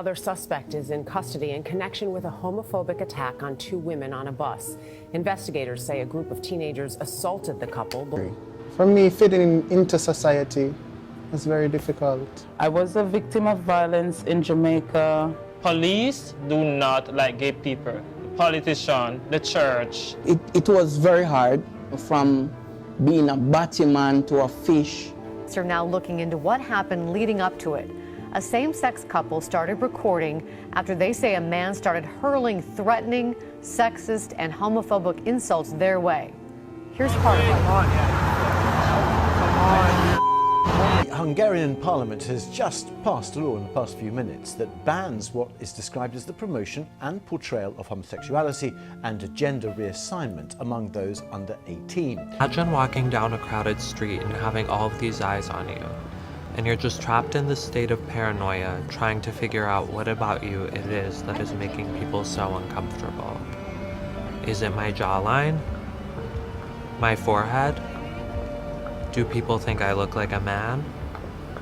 Another suspect is in custody in connection with a homophobic attack on two women on a bus. Investigators say a group of teenagers assaulted the couple. For me, fitting into society is very difficult. I was a victim of violence in Jamaica. Police do not like gay people. The politician, the church. It was very hard from being a batman to a fish. Are now looking into what happened leading up to it. A same-sex couple started recording after they say a man started hurling threatening, sexist, and homophobic insults their way. Here's part of it. The Hungarian parliament has just passed a law in the past few minutes that bans what is described as the promotion and portrayal of homosexuality and gender reassignment among those under 18. Imagine walking down a crowded street and having all of these eyes on you, and you're just trapped in this state of paranoia, trying to figure out what about you it is that is making people so uncomfortable. Is it my jawline? My forehead? Do people think I look like a man?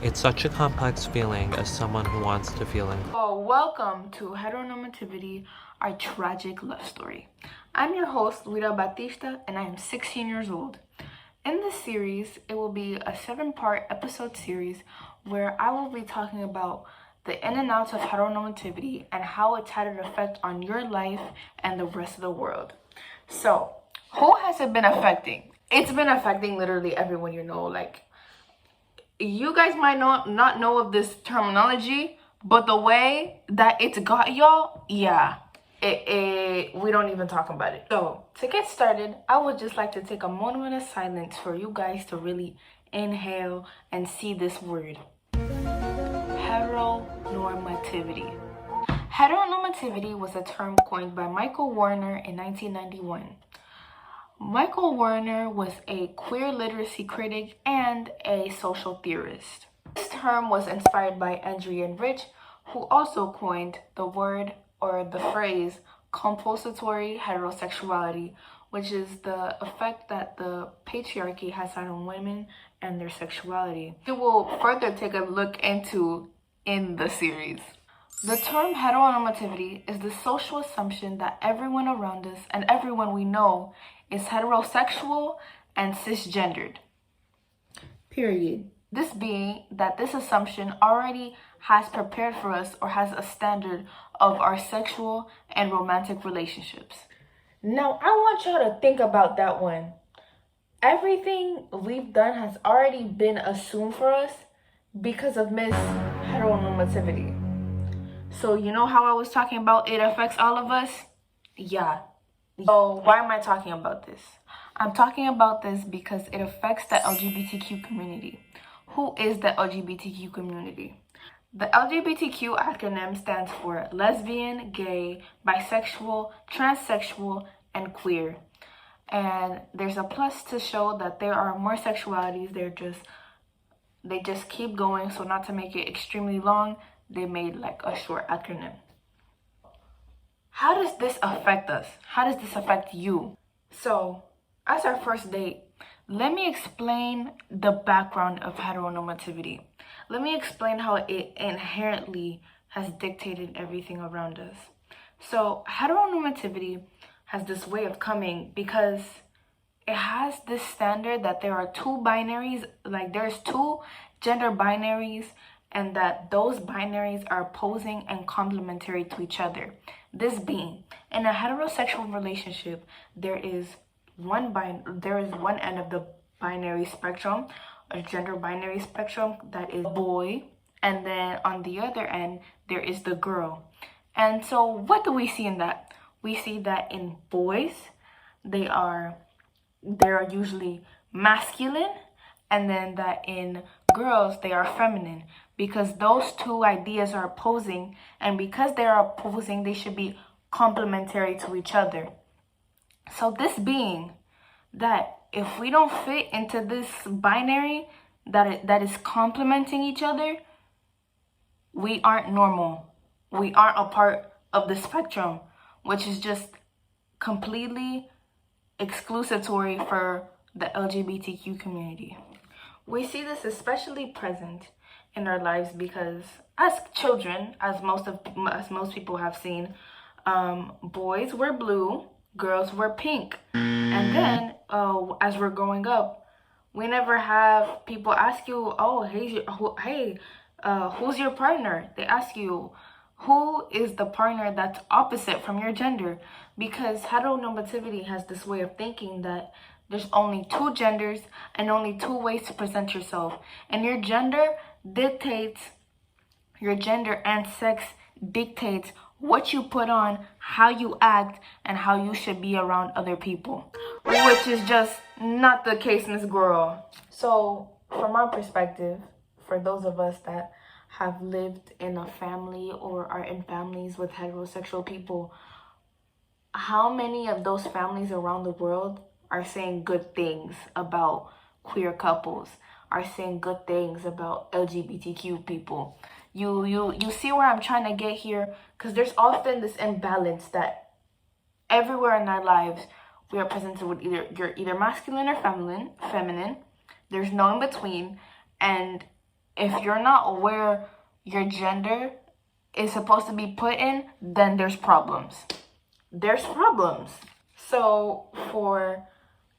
It's such a complex feeling as someone who wants to feel included. Oh, welcome to Heteronormativity, our tragic love story. I'm your host, Luida Batista, and I am 16 years old. In this series, it will be a 7-part episode series where I will be talking about the in and outs of heteronormativity and how it's had an effect on your life and the rest of the world. So, who has it been affecting? It's been affecting literally everyone you know. Like, you guys might not know of this terminology, but the way that it's got y'all, yeah, we don't even talk about it. So to get started, I would just like to take a moment of silence for you guys to really inhale and see this word: heteronormativity. Heteronormativity was a term coined by Michael Warner in 1991. Michael Warner was a queer literacy critic and a social theorist. This term was inspired by Adrienne Rich, who also coined the word or the phrase compulsory heterosexuality, which is the effect that the patriarchy has had on women and their sexuality. We will further take a look into in the series. The term heteronormativity is the social assumption that everyone around us and everyone we know is heterosexual and cisgendered. Period. This being that this assumption already has prepared for us or has a standard of our sexual and romantic relationships. Now, I want y'all to think about that one. Everything we've done has already been assumed for us because of Miss Heteronormativity. So you know how I was talking about it affects all of us? Yeah. So why am I talking about this? I'm talking about this because it affects the LGBTQ community. Who is the LGBTQ community? The LGBTQ acronym stands for lesbian, gay, bisexual, transsexual, and queer. And there's a plus to show that there are more sexualities. They just keep going. So not to make it extremely long, they made like a short acronym. How does this affect us? How does this affect you? So, as our first date, let me explain the background of heteronormativity. Let me explain how it inherently has dictated everything around us. So, heteronormativity has this way of coming because it has this standard that there are two binaries, like there's two gender binaries, and that those binaries are opposing and complementary to each other. This being, in a heterosexual relationship, there is one end of the binary spectrum, a gender binary spectrum, that is boy, and then on the other end there is the girl. And so what do we see in that? We see that in boys, they are usually masculine, and then that in girls they are feminine, because those two ideas are opposing, and because they are opposing, they should be complementary to each other. So this being that if we don't fit into this binary that is complementing each other, we aren't normal. We aren't a part of the spectrum, which is just completely exclusatory for the LGBTQ community. We see this especially present in our lives because as children, as most people have seen, boys wear blue, girls wear pink, and then as we're growing up, we never have people ask you, oh, who's your partner? They ask you, who is the partner that's opposite from your gender? Because heteronormativity has this way of thinking that there's only two genders and only two ways to present yourself. And your gender and sex dictates what you put on, how you act, and how you should be around other people, which is just not the case, Miss Girl. So, from our perspective, for those of us that have lived in a family or are in families with heterosexual people, how many of those families around the world are saying good things about queer couples, are saying good things about LGBTQ people? You see where I'm trying to get here? Because there's often this imbalance that everywhere in our lives we are presented with you're either masculine or feminine. There's no in between, and if you're not aware your gender is supposed to be put in, then there's problems. So for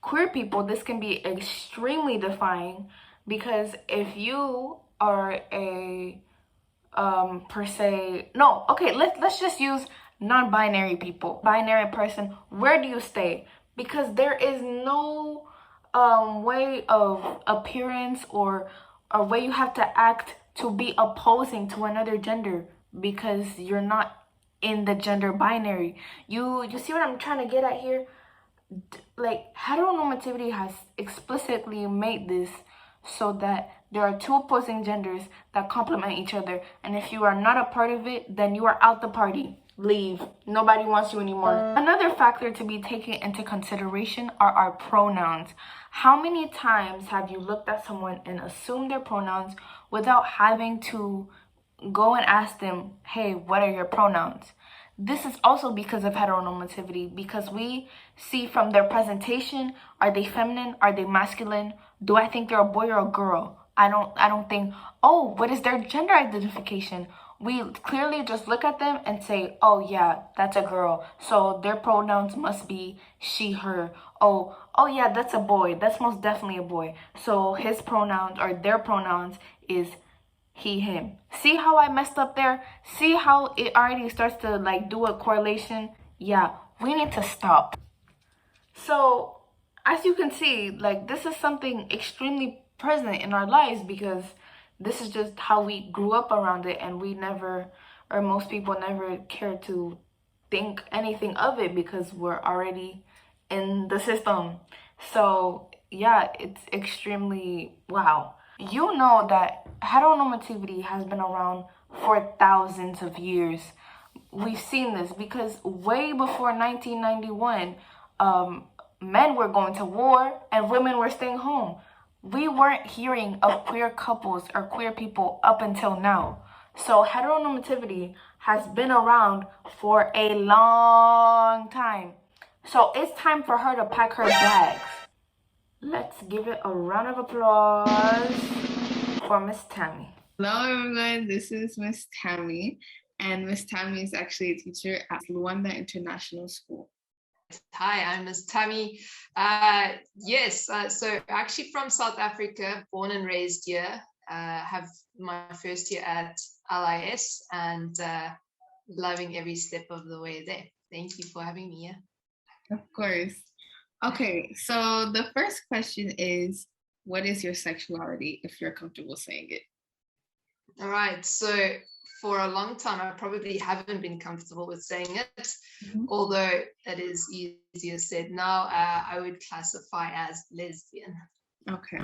queer people, this can be extremely defying, because if you are a per se, no, okay, let's just use non-binary people. Binary person, where do you stay? Because there is no way of appearance or a way you have to act to be opposing to another gender, because you're not in the gender binary. You see what I'm trying to get at here? Like, heteronormativity has explicitly made this so that there are two opposing genders that complement each other, and if you are not a part of it, then you are out the party. Leave. Nobody wants you anymore. Another factor to be taken into consideration are our pronouns. How many times have you looked at someone and assumed their pronouns without having to go and ask them, hey, what are your pronouns? This is also because of heteronormativity, because we see from their presentation, are they feminine? Are they masculine? Do I think they're a boy or a girl? I don't think, oh, what is their gender identification? We clearly just look at them and say, oh yeah, that's a girl, so their pronouns must be she, her. Oh yeah, that's a boy. That's most definitely a boy. So his pronouns or their pronouns is he, him. See how I messed up there? See how it already starts to like do a correlation? Yeah, we need to stop. So as you can see, like, this is something extremely present in our lives, because this is just how we grew up around it, and we never, or most people never care to think anything of it because we're already in the system. So yeah, it's extremely wow. You know that heteronormativity has been around for thousands of years. We've seen this because way before 1991, men were going to war and women were staying home. We weren't hearing of queer couples or queer people up until now. So heteronormativity has been around for a long time. So it's time for her to pack her bags. Let's give it a round of applause for Miss Tammy. Hello everyone, this is Miss Tammy, and Miss Tammy is actually a teacher at Luanda International School. Hi, I'm Miss Tammy. So actually from South Africa, born and raised here. Have my first year at LIS and loving every step of the way there. Thank you for having me here. Of course. Okay, so the first question is, what is your sexuality, if you're comfortable saying it? All right, so for a long time, I probably haven't been comfortable with saying it, although it is easier said now. I would classify as lesbian. Okay.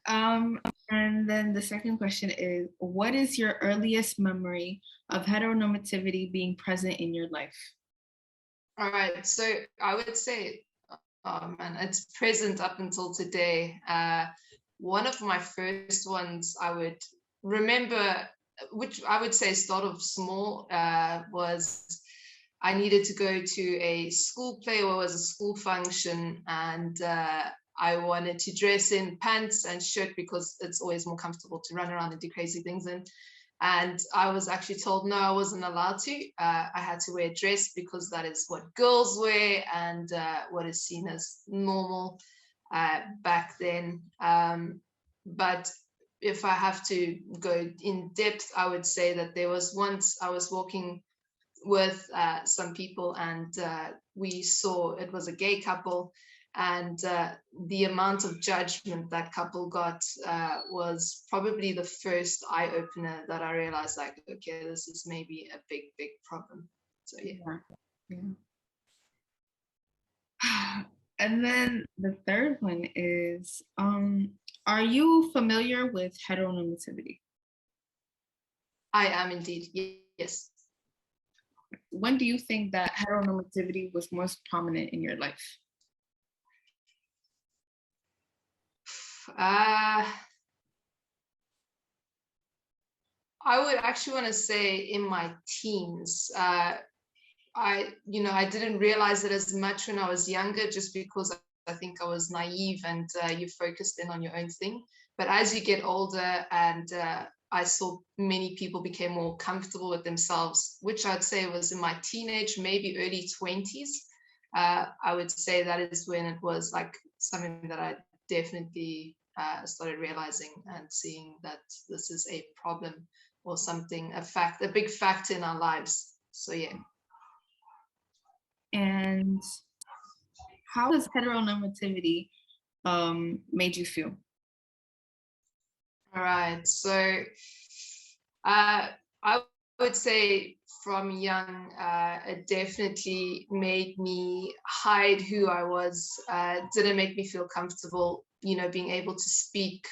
And then the second question is, what is your earliest memory of heteronormativity being present in your life? All right, so I would say, it's present up until today. One of my first ones I would remember, which I would say sort of small, was I needed to go to a school play or was a school function, and I wanted to dress in pants and shirt because it's always more comfortable to run around and do crazy things in. And I was actually told no, I wasn't allowed to. I had to wear a dress because that is what girls wear and what is seen as normal back then. But if I have to go in depth, I would say that there was once I was walking with some people and we saw it was a gay couple, and the amount of judgment that couple got was probably the first eye-opener that I realized, like, okay, this is maybe a big problem. So yeah. And then the third one is, are you familiar with heteronormativity? I am indeed, yes. When do you think that heteronormativity was most prominent in your life? I would actually want to say in my teens. I didn't realize it as much when I was younger, just because I think I was naive and you focused in on your own thing. But as you get older, and I saw many people became more comfortable with themselves, which I'd say was in my teenage, maybe early 20s. I would say that is when it was like something that I definitely started realizing and seeing that this is a problem or something, a big factor in our lives. So yeah. And how has heteronormativity made you feel? All right, so I would say from young, it definitely made me hide who I was. Didn't make me feel comfortable, being able to speak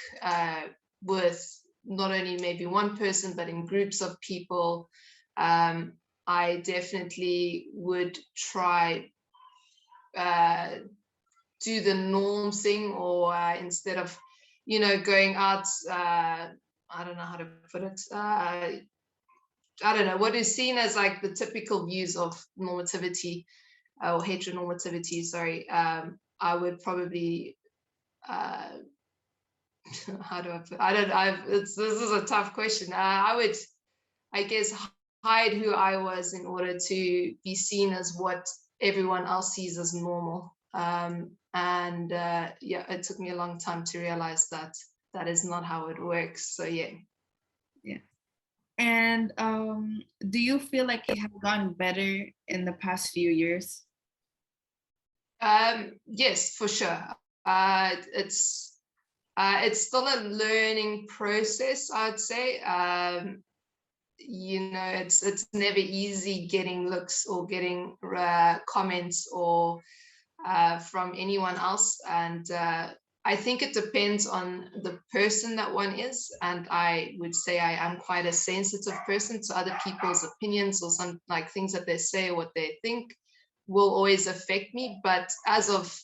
with not only maybe one person, but in groups of people. I definitely would try do the norm thing, or instead of, going out, I don't know how to put it. I don't know, what is seen as like the typical views of normativity or heteronormativity, sorry. I would probably, how do I put, this is a tough question. I would, I guess, hide who I was in order to be seen as what everyone else sees as normal. It took me a long time to realize that that is not how it works. So yeah. And do you feel like it has gotten better in the past few years? Yes, for sure. It's still a learning process, I'd say. It's never easy getting looks or getting comments or from anyone else, and I think it depends on the person that one is, and I would say I am quite a sensitive person to other people's opinions, or some like things that they say or what they think will always affect me. But as of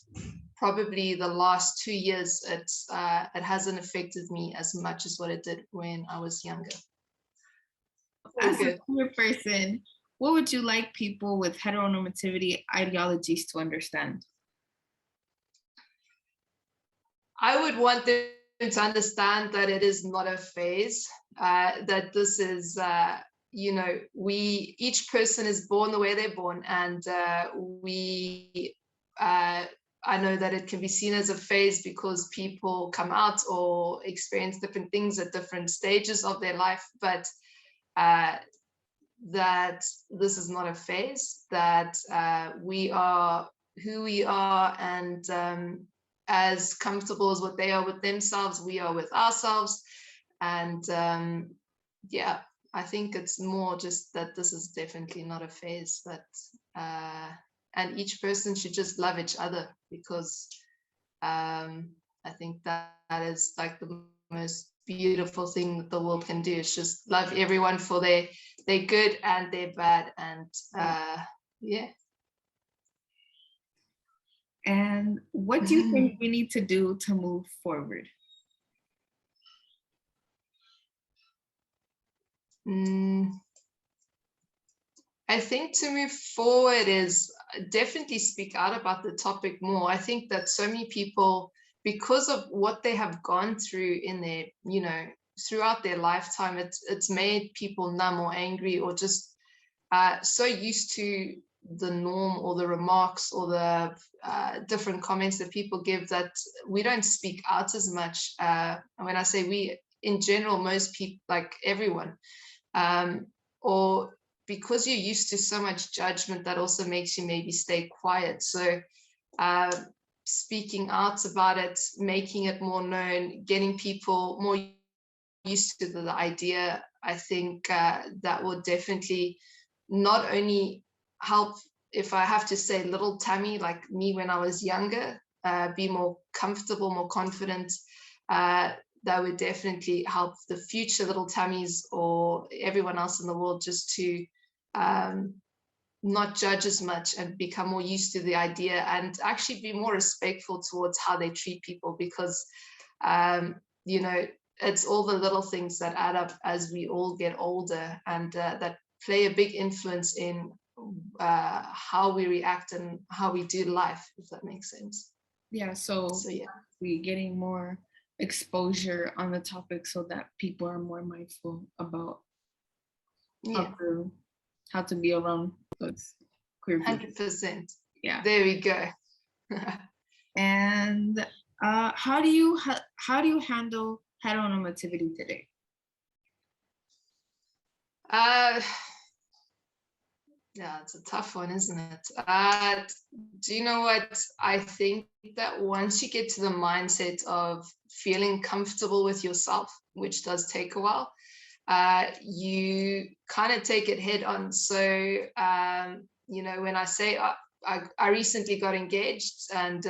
probably the last 2 years, it hasn't affected me as much as what it did when I was younger. As a queer person, what would you like people with heteronormativity ideologies to understand? I would want them to understand that it is not a phase, that this is, each person is born the way they're born, and I know that it can be seen as a phase because people come out or experience different things at different stages of their life, but that this is not a phase, that we are who we are, and as comfortable as what they are with themselves, we are with ourselves. And I think it's more just that this is definitely not a phase, that and each person should just love each other, because I think that is like the most beautiful thing that the world can do, is just love everyone for their good and their bad, and yeah. And what do you think we need to do to move forward? I think to move forward is definitely speak out about the topic more. I think that so many people because of what they have gone through in their, throughout their lifetime, it's made people numb or angry or just so used to the norm or the remarks or the different comments that people give that we don't speak out as much. And when I say we, in general, most people, like everyone, or because you're used to so much judgment, that also makes you maybe stay quiet. So speaking out about it, making it more known, getting people more used to the idea, I think that will definitely not only help, if I have to say, little Tammy, like me when I was younger, be more comfortable, more confident. That would definitely help the future little Tammys or everyone else in the world just to not judge as much and become more used to the idea and actually be more respectful towards how they treat people, because it's all the little things that add up as we all get older, and that play a big influence in how we react and how we do life, if that makes sense. Yeah, so yeah, we're getting more exposure on the topic so that people are more mindful about how to be around those queer people. 100%. Yeah. There we go. And how do you handle heteronormativity today? Yeah, it's a tough one, isn't it? Do you know what? I think that once you get to the mindset of feeling comfortable with yourself, which does take a while, you kind of take it head on. So, when I say I recently got engaged, and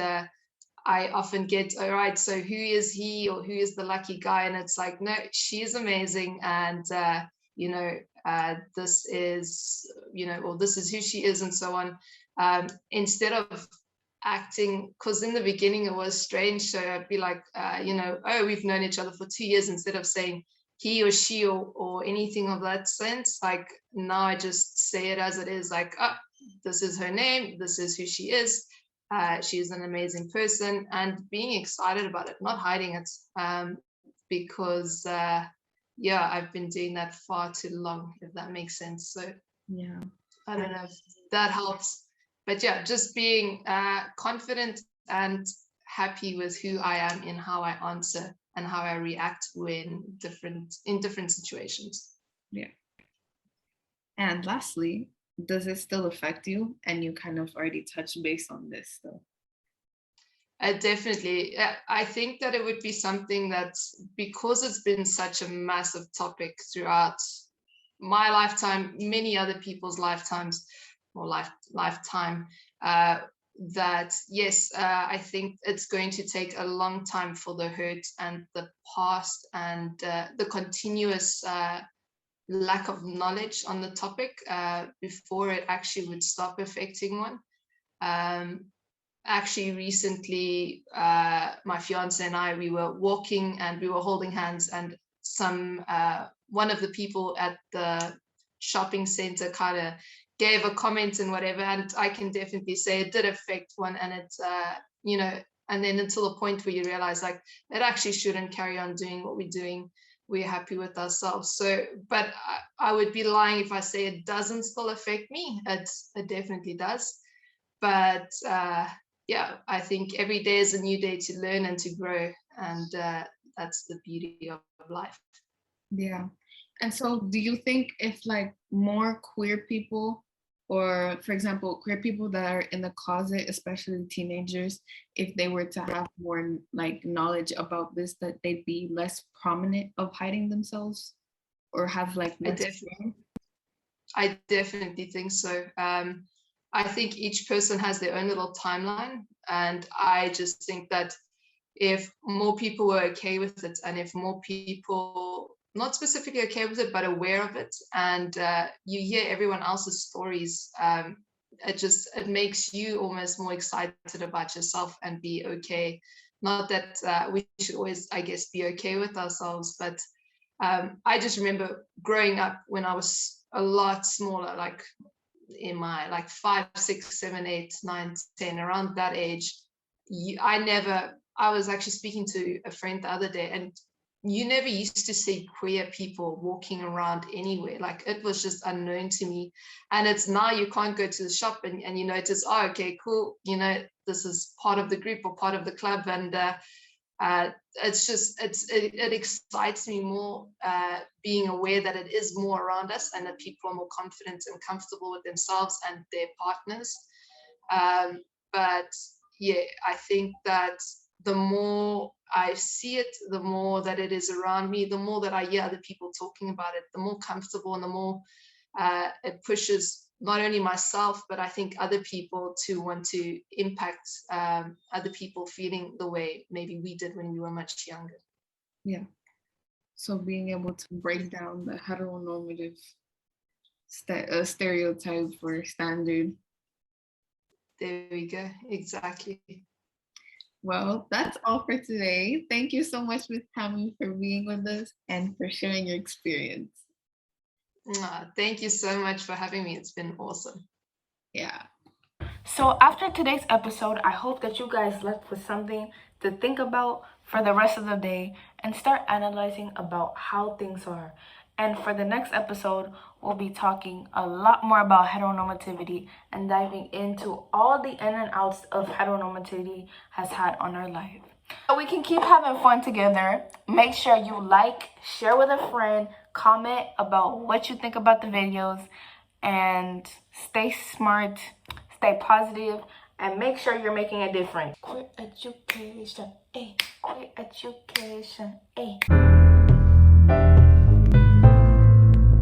I often get, all right, so who is he or who is the lucky guy? And it's like, no, she is amazing. And, this is, or this is who she is, and so on. Instead of acting, because in the beginning it was strange. So I'd be like, oh, we've known each other for 2 years, instead of saying he or she or anything of that sense. Like now I just say it as it is, like, oh, this is her name, this is who she is. She is an amazing person, and being excited about it, not hiding it, because I've been doing that far too long, if that makes sense. So yeah, I don't know if that helps, but yeah, just being confident and happy with who I am and how I answer and how I react in different situations. Yeah. And lastly, does it still affect you? And you kind of already touched base on this, though. Definitely. I think that it would be something that, because it's been such a massive topic throughout my lifetime, many other people's lifetimes, or lifetime, that yes, I think it's going to take a long time for the hurt and the past and the continuous lack of knowledge on the topic before it actually would stop affecting one. Actually, recently, my fiance and I, we were walking and we were holding hands, and one of the people at the shopping center kind of gave a comment and whatever, and I can definitely say it did affect one, and it's and then until the point where you realize, like, it actually shouldn't carry on doing what we're doing. We're happy with ourselves. So, but I would be lying if I say it doesn't still affect me. It definitely does. But I think every day is a new day to learn and to grow, and that's the beauty of life. Yeah. And so do you think if like more queer people, or for example, queer people that are in the closet, especially teenagers, if they were to have more like knowledge about this, that they'd be less prominent of hiding themselves or have like I definitely think so. I think each person has their own little timeline, and I just think that if more people were okay with it, and if more people not specifically okay with it but aware of it, and you hear everyone else's stories, it makes you almost more excited about yourself and be okay. Not that we should always, I guess, be okay with ourselves, but I just remember growing up when I was a lot smaller, like in my like 5, 6, 7, 8, 9, 10, around that age, I never I was actually speaking to a friend the other day, and you never used to see queer people walking around anywhere. Like, it was just unknown to me. And it's now you can't go to the shop and you notice, oh, okay, cool, you know, this is part of the group or part of the club. And it's just, it excites me more being aware that it is more around us and that people are more confident and comfortable with themselves and their partners. But yeah, I think that the more I see it, the more that it is around me, the more that I hear other people talking about it, the more comfortable and the more it pushes not only myself, but I think other people to want to impact other people feeling the way maybe we did when we were much younger. Yeah. So being able to break down the heteronormative stereotype or standard. There we go. Exactly. Well, that's all for today. Thank you so much, Ms. Tammy, for being with us and for sharing your experience. Thank you so much for having me. It's been awesome. Yeah. So after today's episode, I hope that you guys left with something to think about for the rest of the day and start analyzing about how things are. And for the next episode, we'll be talking a lot more about heteronormativity and diving into all the in and outs of heteronormativity has had on our life. So we can keep having fun together. Make sure you like, share with a friend, comment about what you think about the videos, and stay smart, stay positive, and make sure you're making a difference. Queer education, queer education,